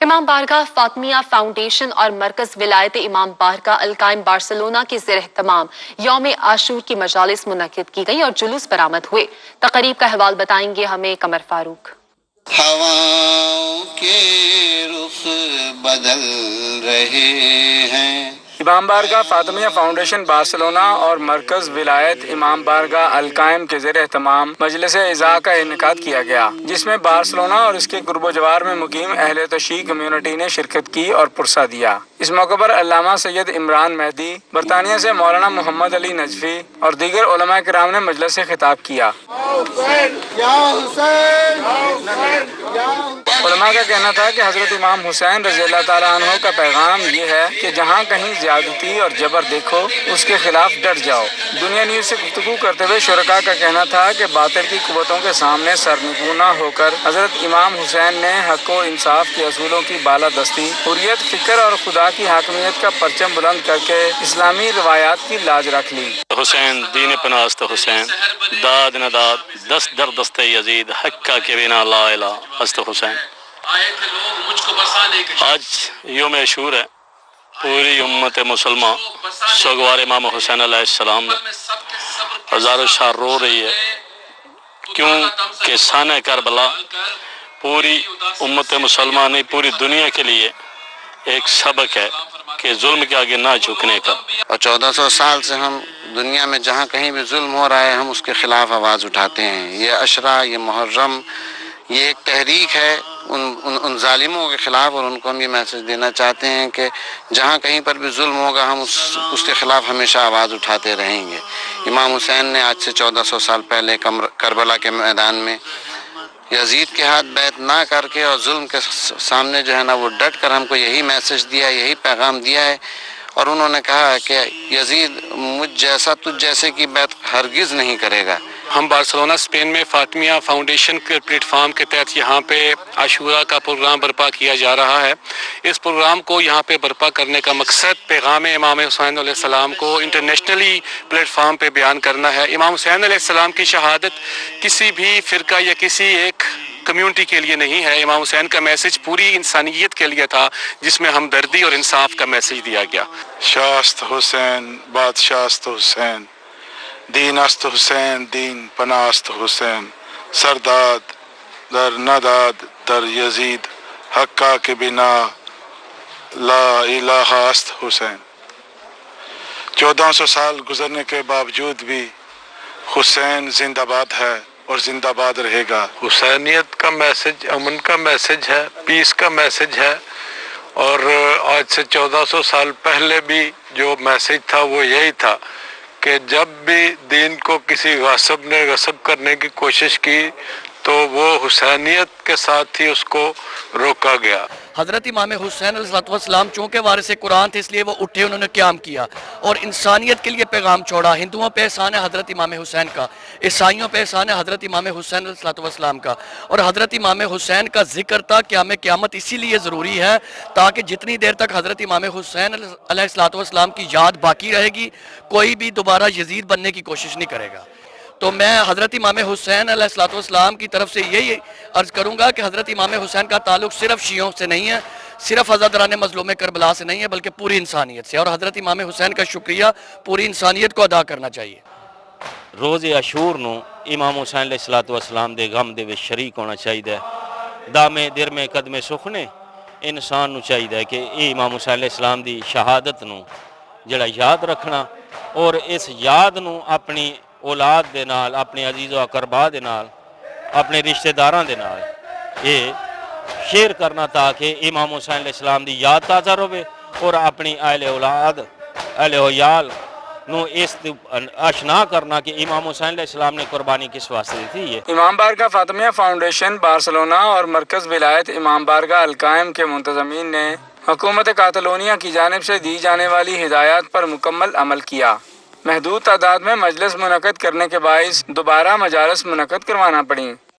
امام بارگاہ فاطمیہ فاؤنڈیشن اور مرکز ولایت امام بارگاہ القائم بارسلونا کے زیر اہتمام یوم عاشور کی مجالس منعقد کی گئی اور جلوس برآمد ہوئے۔ تقریب کا حوال بتائیں گے ہمیں قمر فاروق۔ ہواؤں کے رخ بدل رہے ہیں۔ امام بارگاہ فاطمیہ فاؤنڈیشن بارسلونا اور مرکز ولایت امام بارگاہ القائم کے زیر اہتمام مجلس عزاء کا انعقاد کیا گیا، جس میں بارسلونا اور اس کے قرب و جوار میں مقیم اہل تشیع کمیونٹی نے شرکت کی اور پرسہ دیا۔ اس موقع پر علامہ سید عمران مہدی، برطانیہ سے مولانا محمد علی نجفی اور دیگر علماء کرام نے مجلس سے خطاب کیا۔ علماء کا کہنا تھا کہ حضرت امام حسین رضی اللہ تعالیٰ عنہ کا پیغام یہ ہے کہ جہاں کہیں زیادتی اور جبر دیکھو اس کے خلاف ڈٹ جاؤ۔ دنیا نیوز سے گفتگو کرتے ہوئے شرکاء کا کہنا تھا کہ باطل کی قوتوں کے سامنے سرنگو نہ ہو کر حضرت امام حسین نے حق و انصاف کے اصولوں کی بالادستی، حریت فکر اور خدا کی حاکمیت کا پرچم بلند کر کے اسلامی روایات کی لاج رکھ لی۔ حسین دین پناست حسین، داد نہ داد دست در دست یزید، حق کا کے بنا لا الہ است حسین۔ آج یوم عاشور ہے، پوری امت مسلمہ سوگوار امام حسین علیہ السلام میں ہزاروں شاہ رو رہی ہے، کیوں کہ سانہ کربلا پوری امت مسلمہ نہیں پوری دنیا کے لیے ایک سبق ہے کہ ظلم کے آگے نہ جھکنے کا۔ اور 1400 سال سے ہم دنیا میں جہاں کہیں بھی ظلم ہو رہا ہے ہم اس کے خلاف آواز اٹھاتے ہیں۔ یہ عشرہ، یہ محرم، یہ ایک تحریک ہے ان ظالموں کے خلاف، اور ان کو ہم یہ میسج دینا چاہتے ہیں کہ جہاں کہیں پر بھی ظلم ہوگا ہم اس کے خلاف ہمیشہ آواز اٹھاتے رہیں گے۔ امام حسین نے آج سے 1400 سال پہلے کربلا کے میدان میں یزید کے ہاتھ بیعت نہ کر کے اور ظلم کے سامنے جو ہے نا وہ ڈٹ کر ہم کو یہی میسج دیا، یہی پیغام دیا ہے، اور انہوں نے کہا کہ یزید مجھ جیسا تجھ جیسے کی بیعت ہرگز نہیں کرے گا۔ ہم بارسلونا اسپین میں فاطمیہ فاؤنڈیشن کے پلیٹ فارم کے تحت یہاں پہ عاشورہ کا پروگرام برپا کیا جا رہا ہے۔ اس پروگرام کو یہاں پہ برپا کرنے کا مقصد پیغام امام حسین علیہ السلام کو انٹرنیشنلی پلیٹ فارم پہ بیان کرنا ہے۔ امام حسین علیہ السلام کی شہادت کسی بھی فرقہ یا کسی ایک کمیونٹی کے لیے نہیں ہے۔ امام حسین کا میسج پوری انسانیت کے لیے تھا، جس میں ہمدردی اور انصاف کا میسج دیا گیا۔ شاست حسین بادشاست حسین، دین است حسین دین پناست حسین، سرداد در نداد در یزید، حقا کے بنا لا الہ است حسین۔ 1400 سال گزرنے کے باوجود بھی حسین زندہ باد ہے اور زندہ باد رہے گا۔ حسینیت کا میسج امن کا میسج ہے، پیس کا میسج ہے، اور آج سے 1400 سال پہلے بھی جو میسج تھا وہ یہی تھا کہ جب بھی دین کو کسی غاصب نے غصب کرنے کی کوشش کی تو وہ حسینیت کے ساتھ ہی اس کو روکا گیا۔ حضرت امام حسین علیہ السلام چونکہ وارث قرآن تھے اس لیے وہ اٹھے، انہوں نے قیام کیا اور انسانیت کے لیے پیغام چھوڑا۔ ہندوؤں پہ احسان ہے حضرت امام حسین کا، عیسائیوں پہ احسان ہے حضرت امام حسین علیہ السلام کا، اور حضرت امام حسین کا ذکر تا قیام قیامت اسی لیے ضروری ہے تاکہ جتنی دیر تک حضرت امام حسین علیہ السلام کی یاد باقی رہے گی کوئی بھی دوبارہ یزید بننے کی کوشش نہیں کرے گا۔ تو میں حضرت امام حسین علیہ السلام کی طرف سے یہی عرض کروں گا کہ حضرت امام حسین کا تعلق صرف شیعوں سے نہیں ہے، صرف عزاداران مظلوم کربلا سے نہیں ہے، بلکہ پوری انسانیت سے، اور حضرت امام حسین کا شکریہ پوری انسانیت کو ادا کرنا چاہیے۔ روز عاشور نو امام حسین علیہ السلام دے غم دے وچ شریک ہونا چاہیے۔ دامے درمے قدمے سخنے انسان نو چاہیے کہ یہ امام حسین علیہ السلام دی شہادت نو جڑا یاد رکھنا، اور اس یاد نو اپنی اولاد دے نال، اپنے عزیز و اقربا دے نال، اپنے رشتہ داراں دے نال یہ شیئر کرنا تاکہ امام حسین علیہ السلام دی یاد تازہ رہے، اور اپنی اہل اولاد اہل عیال نو اس آشنا کرنا کہ امام حسین علیہ السلام نے قربانی کس واسطے دی تھی۔ یہ امام بارگاہ فاطمیہ فاؤنڈیشن بارسلونا اور مرکز ولایت امام بارگاہ القائم کے منتظمین نے حکومت کاتالونیہ کی جانب سے دی جانے والی ہدایات پر مکمل عمل کیا۔ محدود تعداد میں مجلس منعقد کرنے کے باعث دوبارہ مجالس منعقد کروانا پڑیں۔